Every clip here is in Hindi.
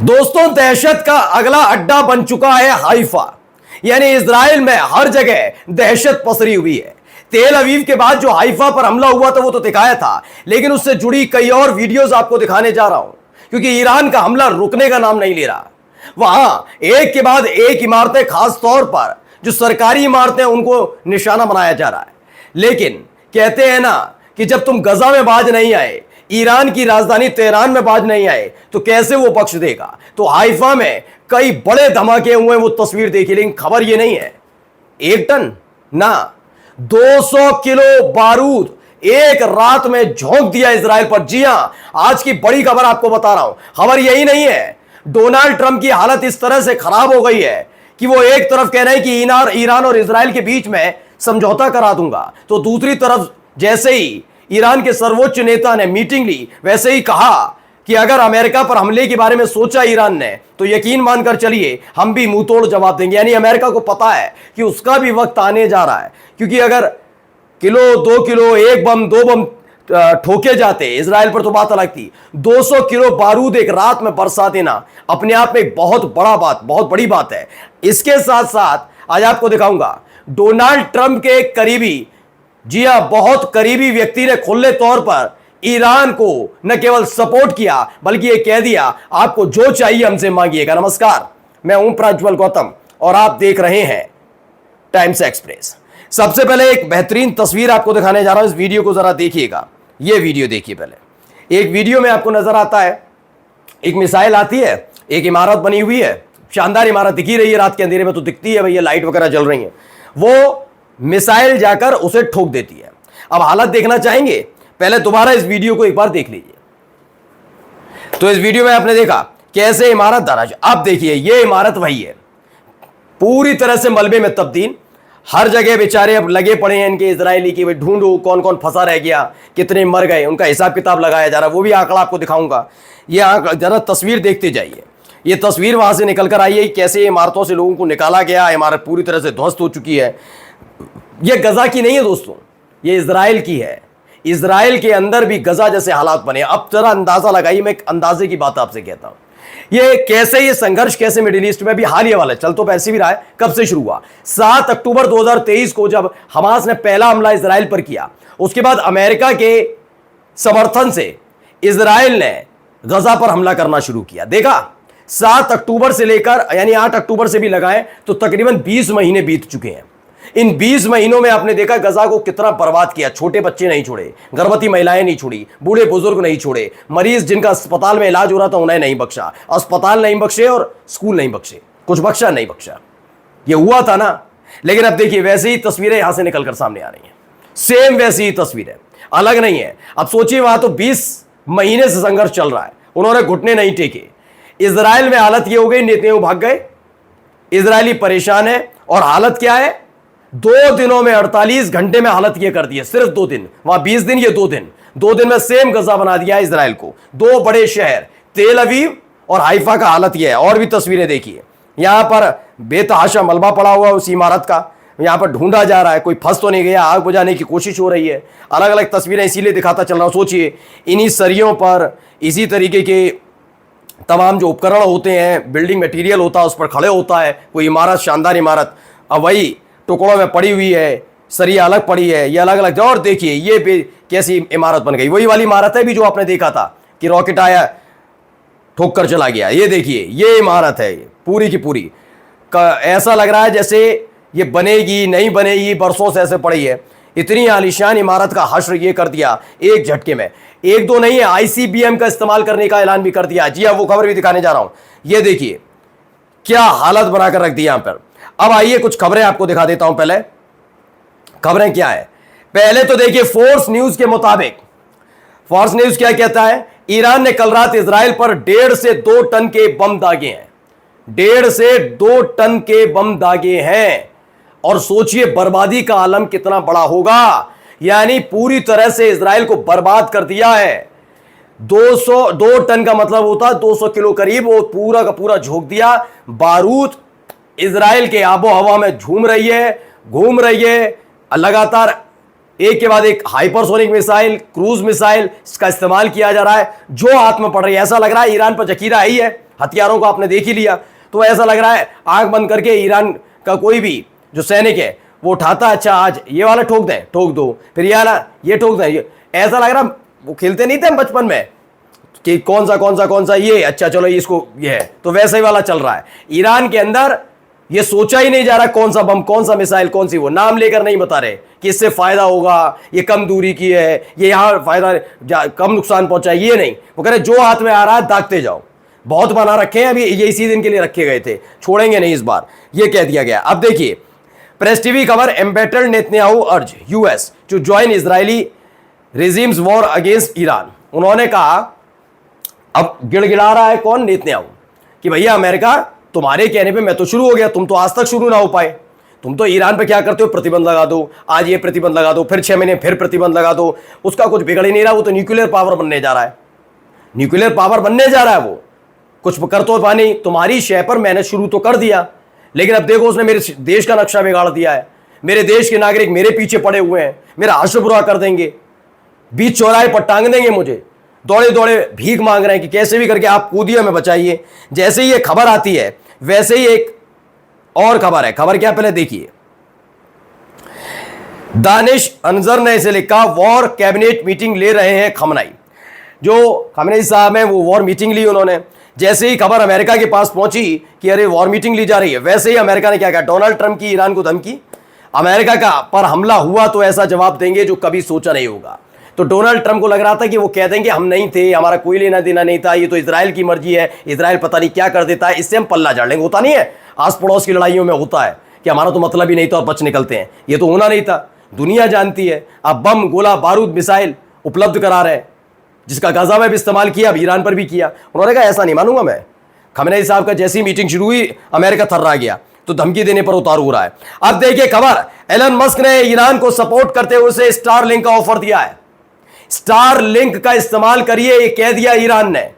दोस्तों, दहशत का अगला अड्डा बन चुका है हाइफा। यानी इजराइल में हर जगह दहशत पसरी हुई है। तेल अवीव के बाद जो हाइफा पर हमला हुआ था वो तो दिखाया था, लेकिन उससे जुड़ी कई और वीडियोस आपको दिखाने जा रहा हूं, क्योंकि ईरान का हमला रुकने का नाम नहीं ले रहा। वहां एक के बाद एक इमारतें, खास तौर पर जो सरकारी इमारतें, उनको निशाना बनाया जा रहा है। लेकिन कहते हैं ना कि जब तुम गजा में बाज नहीं आए, ईरान की राजधानी तेहरान में बाज नहीं आए, तो कैसे वो पक्ष देगा। तो हाइफा में कई बड़े धमाके हुए, वो तस्वीर देखी। लेकिन खबर ये नहीं है 1 टन ना, 200 किलो बारूद एक रात में झोंक दिया इजराइल पर। जी हां, आज की बड़ी खबर आपको बता रहा हूं। खबर यही नहीं है, डोनाल्ड ट्रंप की हालत इस तरह से खराब हो गई है कि वो एक तरफ कह रहे हैं कि ईरान और इजराइल के बीच में समझौता करा दूंगा, तो दूसरी तरफ जैसे ही ईरान के सर्वोच्च नेता ने मीटिंग ली, वैसे ही कहा कि अगर अमेरिका पर हमले के बारे में सोचा ईरान ने, तो यकीन मानकर चलिए हम भी मुंह तोड़ जवाब देंगे। यानी अमेरिका को पता है कि उसका भी वक्त आने जा रहा है, क्योंकि अगर किलो 2 किलो, 1 बम 2 बम ठोके जाते इजराइल पर तो बात अलग थी। 200 किलो बारूद एक रात में बरसा देना अपने आप में एक बहुत बड़ी बात है। इसके साथ साथ आज आपको दिखाऊंगा डोनाल्ड ट्रंप के करीबी, जी हां, बहुत करीबी व्यक्ति ने खुले तौर पर ईरान को न केवल सपोर्ट किया, बल्कि यह कह दिया आपको जो चाहिए हमसे मांगिएगा। नमस्कार, मैं हूं प्रज्वल गौतम और आप देख रहे हैं टाइम्स एक्सप्रेस। सबसे पहले एक बेहतरीन तस्वीर आपको दिखाने जा रहा हूं, इस वीडियो को जरा देखिएगा। यह वीडियो देखिए। पहले एक वीडियो में आपको नजर आता है, एक मिसाइल आती है, एक इमारत बनी हुई है, शानदार इमारत दिखी रही है, रात के अंधेरे में तो दिखती है भैया, लाइट वगैरह जल रही है। वो मिसाइल जाकर उसे ठोक देती है। अब हालत देखना चाहेंगे, पहले दोबारा इस वीडियो को एक बार देख लीजिए। तो इस वीडियो में आपने देखा कैसे इमारत दराज, अब देखिए ये इमारत वही है, पूरी तरह से मलबे में तब्दील। हर जगह बेचारे अब लगे पड़े हैं इनके इजरायली की, भाई ढूंढो कौन कौन फंसा रह गया, कितने मर गए, उनका हिसाब किताब लगाया जा रहा है। वो भी आंकड़ा आपको दिखाऊंगा। ये आंकड़ा जरा तस्वीर देखते जाइए। ये तस्वीर वहां से निकल कर आई है, कैसे इमारतों से लोगों को निकाला गया। इमारत पूरी तरह से ध्वस्त हो चुकी है। यह गजा की नहीं है दोस्तों, यह इजराइल की है। इजराइल के अंदर भी गजा जैसे हालात बने। अब जरा अंदाजा लगाइए, मैं एक अंदाजे की बात आपसे कहता हूं, ये संघर्ष कैसे मिडिल ईस्ट में भी हालिया वाला चल तो पैसे भी रहा है। कब से शुरू हुआ? 7 अक्टूबर 2023 को, जब हमास ने पहला हमला इजराइल पर किया। उसके बाद अमेरिका के समर्थन से इजराइल ने गजा पर हमला करना शुरू किया। देखा, 7 अक्टूबर से लेकर, यानी 8 अक्टूबर से भी लगाएं तो तकरीबन 20 महीने बीत चुके हैं। इन 20 महीनों में आपने देखा गजा को कितना बर्बाद किया। छोटे बच्चे नहीं छोड़े, गर्भवती महिलाएं नहीं छोड़ी, बूढ़े बुजुर्ग नहीं छोड़े, मरीज जिनका अस्पताल में इलाज हो रहा था उन्हें नहीं बख्शा, अस्पताल नहीं बख्शे और स्कूल नहीं बख्शे, कुछ बख्शा नहीं बख्शा। ये हुआ था ना। लेकिन अब देखिए वैसे ही तस्वीरें यहां से निकलकर सामने आ रही हैं, सेम वैसी ही तस्वीरें, अलग नहीं है। अब सोचिए, वहां तो 20 महीने से संघर्ष चल रहा है, उन्होंने घुटने नहीं टेके। इजराइल में हालत यह हो गई, नेतन्याहू भाग गए, इजरायली परेशान है। और हालत क्या है? 2 दिनों में, 48 घंटे में हालत यह कर दी है। सिर्फ 2 दिन, वहां 20 दिन, ये 2 दिन, 2 दिन में सेम गजा बना दिया है इजराइल को। 2 बड़े शहर तेल अवीव और हाइफा का हालत यह है। और भी तस्वीरें देखिए, यहां पर बेतहाशा मलबा पड़ा हुआ है उस इमारत का, यहां पर ढूंढा जा रहा है, कोई फंस तो नहीं गया, आग बुझाने की कोशिश हो रही है। अलग अलग तस्वीरें इसीलिए दिखाता चल रहा हूं। सोचिए, इन्हीं सरियों पर इसी तरीके के तमाम जो उपकरण होते हैं, बिल्डिंग मटेरियल होता है, उस पर खड़े होता है कोई इमारत, शानदार इमारत, अब वही टुकड़ों में पड़ी हुई है, सरिया अलग पड़ी है, ये अलग अलग। और देखिए ये भी कैसी इमारत बन गई, वही वाली इमारत है भी जो आपने देखा था कि रॉकेट आया ठोक कर चला गया। ये देखिए, ये इमारत है पूरी की पूरी। ऐसा लग रहा है जैसे ये बनेगी नहीं बनेगी, बरसों से ऐसे पड़ी है। इतनी आलीशान इमारत का हश्र ये कर दिया एक झटके में। 1-2 नहीं है, ICBM का इस्तेमाल करने का ऐलान भी कर दिया। जी हाँ, वो खबर भी दिखाने जा रहा हूं। ये देखिए क्या हालत बनाकर रख दी यहां पर। अब आइए कुछ खबरें आपको दिखा देता हूं। पहले खबरें क्या है, पहले तो देखिए फोर्स न्यूज के मुताबिक, फोर्स न्यूज क्या कहता है, ईरान ने कल रात इजराइल पर 1.5 से 2 टन के बम दागे हैं। 1.5 से 2 टन के बम दागे हैं। और सोचिए बर्बादी का आलम कितना बड़ा होगा। यानी पूरी तरह से इजराइल को बर्बाद कर दिया है। 2 टन का मतलब होता है 200 किलो करीब, वो पूरा का पूरा झोंक दिया। बारूद इजराइल के आबो हवा में घूम रही है लगातार एक के बाद एक हाइपरसोनिक मिसाइल, क्रूज मिसाइल का इस्तेमाल किया जा रहा है, जो हाथ में पड़ रही है। ऐसा लग रहा है ईरान पर जखीरा ही है, हथियारों को आपने देख ही लिया, तो ऐसा लग रहा है आंख बंद करके ईरान का कोई भी जो सैनिक है वो उठाता, अच्छा आज ये वाला ठोक दें, ठोक दो, फिर ये वाला ये ठोक दें। ऐसा लग रहा, वो खेलते नहीं थे हम बचपन में कि कौन सा ये, अच्छा चलो इसको ये है, तो वैसा ही वाला चल रहा है ईरान के अंदर। ये सोचा ही नहीं जा रहा कौन सा बम, कौन सा मिसाइल, कौन सी, वो नाम लेकर नहीं बता रहे कि इससे फायदा होगा, ये कम दूरी की है, ये यहां फायदा कम नुकसान पहुंचाए, ये नहीं। वो कह रहे जो हाथ में आ रहा है दागते जाओ। बहुत बना रखे हैं, अभी ये इसी दिन के लिए रखे गए थे, छोड़ेंगे नहीं इस बार, ये कह दिया गया। अब देखिए प्रेस टीवी खबर, embattled Netanyahu urges US to join Israeli regime's war against Iran. उन्होंने कहा, अब गिड़गिड़ा रहा है कौन, नेतन्याहू, कि भैया अमेरिका तुम्हारे कहने पे मैं तो शुरू हो गया, तुम तो आज तक शुरू ना हो पाए। तुम तो ईरान पे क्या करते हो, प्रतिबंध लगा दो, आज ये प्रतिबंध लगा दो, फिर 6 महीने फिर प्रतिबंध लगा दो, उसका कुछ बिगड़ ही नहीं रहा। वो तो न्यूक्लियर पावर बनने जा रहा है, न्यूक्लियर पावर बनने जा रहा है, वो कुछ कर तो पा नहीं। तुम्हारी शय पर मैंने शुरू तो कर दिया, लेकिन अब देखो उसने मेरे देश का नक्शा बिगाड़ दिया है, मेरे देश के नागरिक मेरे पीछे पड़े हुए हैं, मेरा हश्र बुरा कर देंगे, बीच चौराहे पर टांग देंगे मुझे, दौड़े दौड़े भीख मांग रहे हैं कि कैसे भी करके आप कूदिए हमें बचाइए। जैसे ही ये खबर आती है वैसे ही एक और खबर है। खबर क्या, पहले देखिए, दानिश अनजर ने इसे लिखा, वॉर कैबिनेट मीटिंग ले रहे हैं खमनाई। जो खमनाई साहब हैं वो वॉर मीटिंग ली उन्होंने। जैसे ही खबर अमेरिका के पास पहुंची कि अरे वॉर मीटिंग ली जा रही है, वैसे ही अमेरिका ने क्या कहा, डोनाल्ड ट्रंप की ईरान को धमकी, अमेरिका का पर हमला हुआ तो ऐसा जवाब देंगे जो कभी सोचा नहीं होगा। तो डोनाल्ड ट्रंप को लग रहा था कि वो कह देंगे हम नहीं थे, हमारा कोई लेना देना नहीं था, ये तो इजराइल की मर्जी है, इजराइल पता नहीं क्या कर देता है, इससे हम पल्ला झाड़ लेंगे। होता नहीं है आस पड़ोस की लड़ाइयों में होता है कि हमारा तो मतलब ही नहीं था और बच निकलते हैं, ये तो होना नहीं था। दुनिया जानती है, अब बम गोला बारूद मिसाइल उपलब्ध करा रहे हैं, जिसका गाजा में भी इस्तेमाल किया, अब ईरान पर भी किया। उन्होंने कहा ऐसा नहीं मानूंगा मैं। खमेनेई साहब का जैसी मीटिंग शुरू हुई अमेरिका थर्रा गया, तो धमकी देने पर उतारू हो रहा है। अब देखिए खबर, एलन मस्क ने ईरान को सपोर्ट करते हुए उसे स्टार लिंक का ऑफर दिया है। स्टार लिंक का इस्तेमाल करिए, ये कह दिया ईरान ने,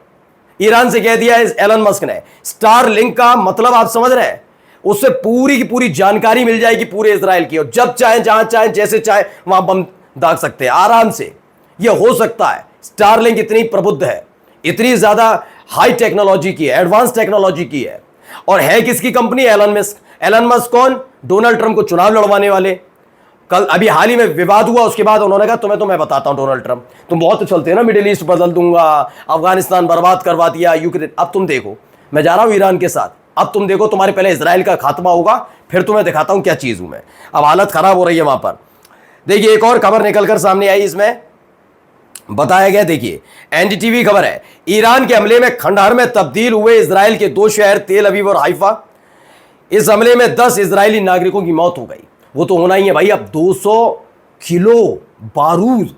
ईरान से कह दिया एलन मस्क ने। स्टार लिंक का मतलब आप समझ रहे हैं, उससे पूरी की पूरी जानकारी मिल जाएगी पूरे इजराइल की, और जब चाहे जहां चाहे जैसे चाहे वहां बम दाग सकते हैं आराम से, यह हो सकता है। स्टार लिंक इतनी प्रबुद्ध है, इतनी ज्यादा हाई टेक्नोलॉजी की है, एडवांस टेक्नोलॉजी की है, और है किसकी company, Elon Musk. Elon Musk कौन, डोनाल्ड ट्रंप को चुनाव लड़वाने वाले। कल अभी हाल ही में विवाद हुआ, उसके बाद उन्होंने कहा तुम्हें तो मैं बताता हूं डोनाल्ड ट्रंप, तुम बहुत तो चलते हैं ना, मिडिल ईस्ट बदल दूंगा, अफगानिस्तान बर्बाद करवा दिया, यूक्रेन, अब तुम देखो मैं जा रहा हूं ईरान के साथ, अब तुम देखो तुम्हारे पहले इजराइल का खात्मा होगा, फिर तुम्हें दिखाता हूं क्या चीज हूं मैं। अब हालत खराब हो रही है वहां पर। देखिए एक और खबर निकलकर सामने आई, इसमें बताया गया, देखिए एनडीटीवी खबर है, ईरान के हमले में खंडहर में तब्दील हुए इजराइल के 2 शहर तेल अवीव और हाइफा। इस हमले में 10 इजरायली नागरिकों की मौत हो गई। वो तो होना ही है भाई, अब 200 किलो बारूद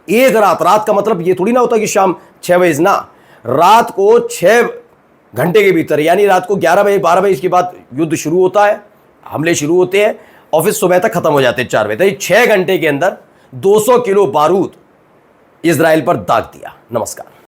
एक रात का मतलब ये थोड़ी ना होता कि शाम 6 बजे ना, रात को 6 घंटे के भीतर, यानी रात को 11 बजे 12 बजे के बाद युद्ध शुरू होता है, हमले शुरू होते हैं और फिर सुबह तक खत्म हो जाते हैं 4 बजे तक। 6 घंटे के अंदर 200 किलो बारूद इजराइल पर दाग दिया। नमस्कार।